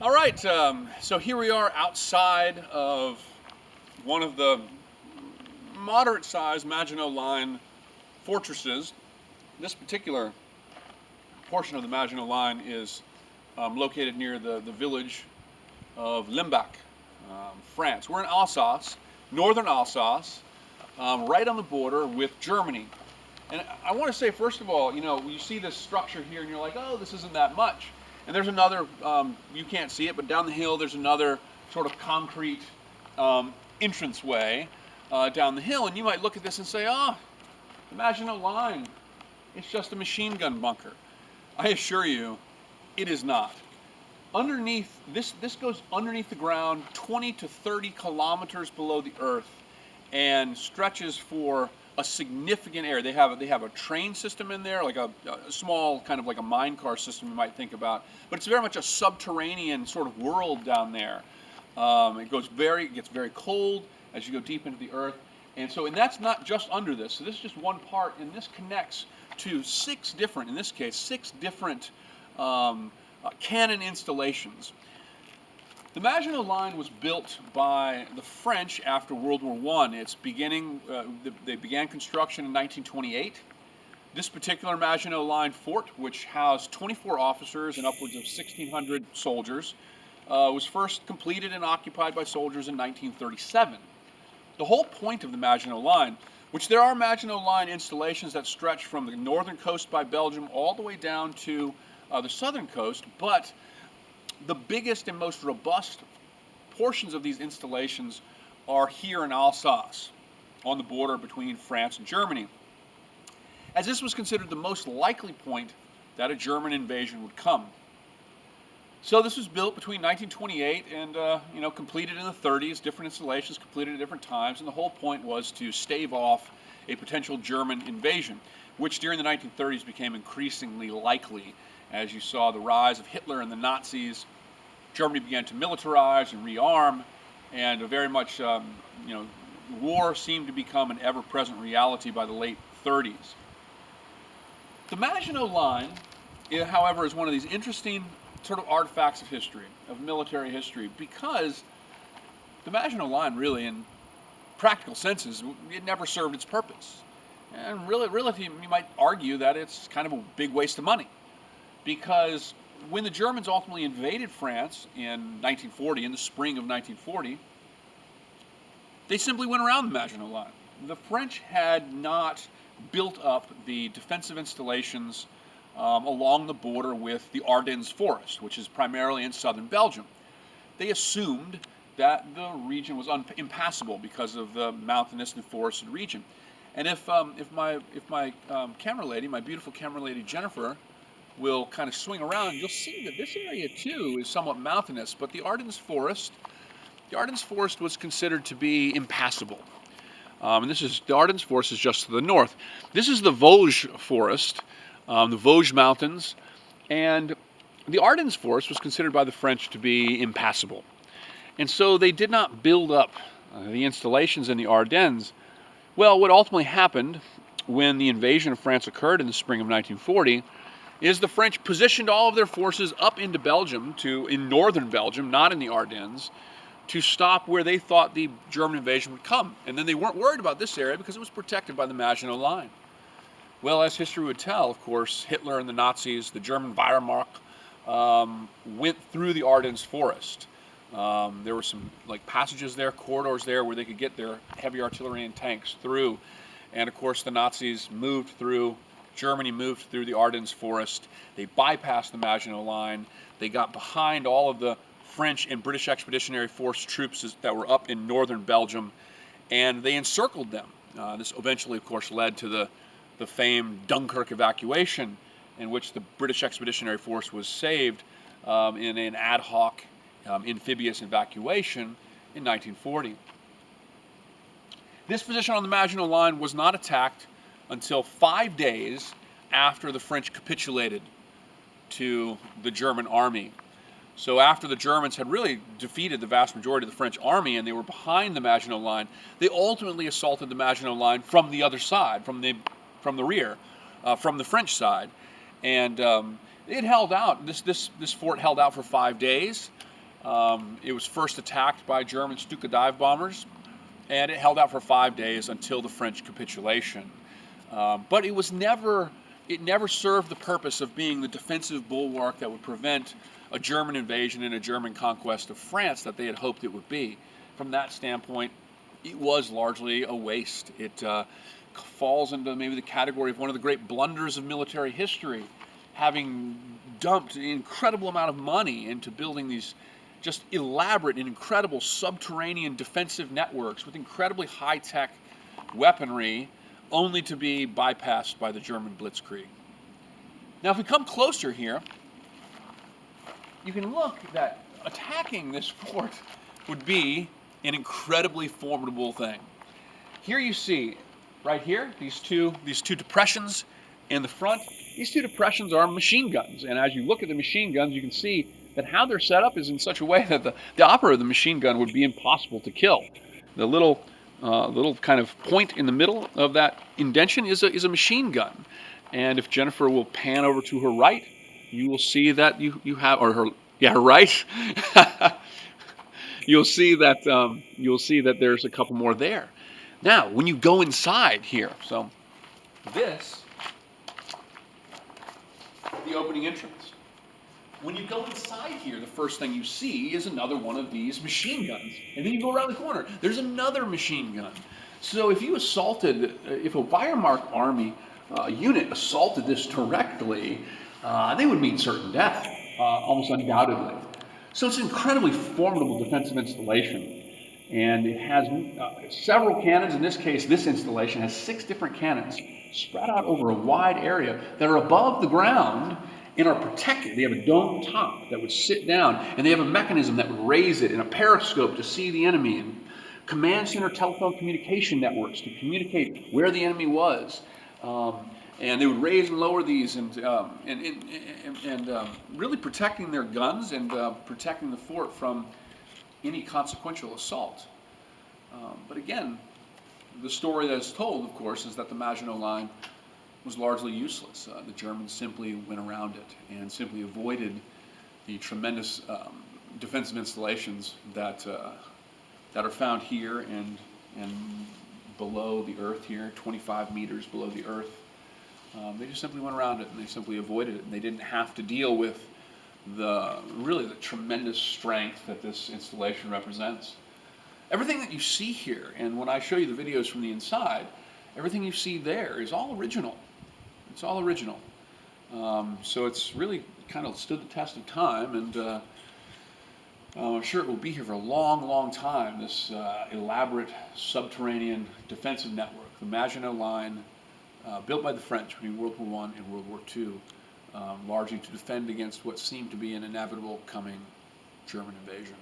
All right, so here we are outside of one of the moderate-sized Maginot Line fortresses. This particular portion of the Maginot Line is located near the village of Limbach, France. We're in Alsace, northern Alsace, right on the border with Germany. And I want to say, first of all, you see this structure here and you're like, oh, this isn't that much. And there's another, you can't see it, but down the hill there's another sort of concrete entranceway down the hill. And you might look at this and say, oh, the Maginot Line, it's just a machine gun bunker. I assure you, it is not. Underneath, this goes underneath the ground 20 to 30 kilometers below the earth and stretches for a significant area. They have a train system in there, like a small kind of like a mine car system you might think about, but it's very much a subterranean sort of world down there. It gets very cold as you go deep into the earth, and that's not just under this. So this is just one part, and this connects to six different cannon installations. The Maginot Line was built by the French after World War I. They began construction in 1928. This particular Maginot Line fort, which housed 24 officers and upwards of 1,600 soldiers, was first completed and occupied by soldiers in 1937. The whole point of the Maginot Line, which there are Maginot Line installations that stretch from the northern coast by Belgium all the way down to the southern coast, but the biggest and most robust portions of these installations are here in Alsace, on the border between France and Germany, as this was considered the most likely point that a German invasion would come. So this was built between 1928 and completed in the 30s, different installations completed at different times, and the whole point was to stave off a potential German invasion, which during the 1930s became increasingly likely. As you saw the rise of Hitler and the Nazis, Germany began to militarize and rearm, and very much, war seemed to become an ever-present reality by the late 30s. The Maginot Line, however, is one of these interesting sort of artifacts of history, of military history, because the Maginot Line really, in practical senses, it never served its purpose. And really, you might argue that it's kind of a big waste of money. Because when the Germans ultimately invaded France in 1940, in the spring of 1940, they simply went around the Maginot Line. The French had not built up the defensive installations along the border with the Ardennes forest, which is primarily in southern Belgium. They assumed that the region was impassable because of the mountainous and forested region. And if my camera lady, my beautiful camera lady Jennifer, will kind of swing around, you'll see that this area too is somewhat mountainous, but the Ardennes forest was considered to be impassable. And the Ardennes forest is just to the north. This is the Vosges forest, the Vosges mountains, and the Ardennes forest was considered by the French to be impassable. And so they did not build up the installations in the Ardennes. Well, what ultimately happened when the invasion of France occurred in the spring of 1940 is the French positioned all of their forces up into Belgium, in northern Belgium, not in the Ardennes, to stop where they thought the German invasion would come. And then they weren't worried about this area because it was protected by the Maginot Line. Well, as history would tell, of course, Hitler and the Nazis, the German Wehrmacht, went through the Ardennes forest. There were some passages there, corridors there, where they could get their heavy artillery and tanks through. And of course, the Nazis Germany moved through the Ardennes forest. They bypassed the Maginot Line. They got behind all of the French and British Expeditionary Force troops that were up in northern Belgium, and they encircled them. This eventually, of course, led to the famed Dunkirk evacuation, in which the British Expeditionary Force was saved in an ad hoc amphibious evacuation in 1940. This position on the Maginot Line was not attacked until 5 days after the French capitulated to the German army. So after the Germans had really defeated the vast majority of the French army and they were behind the Maginot Line, they ultimately assaulted the Maginot Line from the other side, from the rear, from the French side. And it held out. This fort held out for 5 days. It was first attacked by German Stuka dive bombers, and it held out for 5 days until the French capitulation. But it never served the purpose of being the defensive bulwark that would prevent a German invasion and a German conquest of France that they had hoped it would be. From that standpoint, it was largely a waste. It falls into maybe the category of one of the great blunders of military history, having dumped an incredible amount of money into building these just elaborate and incredible subterranean defensive networks with incredibly high-tech weaponry, only to be bypassed by the German blitzkrieg. Now, if we come closer here, you can look that attacking this fort would be an incredibly formidable thing. Here you see, right here, these two depressions in the front. These two depressions are machine guns, and as you look at the machine guns, you can see that how they're set up is in such a way that the operator of the machine gun would be impossible to kill. The little kind of point in the middle of that indention is a machine gun, and if Jennifer will pan over to her right, you will see that you have, or her right. You'll see that there's a couple more there. Now, when you go inside here, so this, the opening entrance. When you go inside here, the first thing you see is another one of these machine guns. And then you go around the corner, there's another machine gun. So if a Wehrmacht army unit assaulted this directly, they would meet certain death, almost undoubtedly. So it's an incredibly formidable defensive installation. And it has several cannons. In this case, this installation has 6 different cannons spread out over a wide area that are above the ground and are protected. They have a dome top that would sit down, and they have a mechanism that would raise it, and a periscope to see the enemy, and command center telephone communication networks to communicate where the enemy was. And they would raise and lower these, and really protecting their guns and protecting the fort from any consequential assault. But again, the story that is told, of course, is that the Maginot Line was largely useless. The Germans simply went around it and simply avoided the tremendous defensive installations that are found here and below the earth here, 25 meters below the earth. They just simply went around it, and they simply avoided it, and they didn't have to deal with the tremendous strength that this installation represents. Everything that you see here, and when I show you the videos from the inside, everything you see there is all original. It's all original. So it's really kind of stood the test of time, and I'm sure it will be here for a long, long time, this elaborate subterranean defensive network, the Maginot Line, built by the French between World War I and World War II, largely to defend against what seemed to be an inevitable coming German invasion.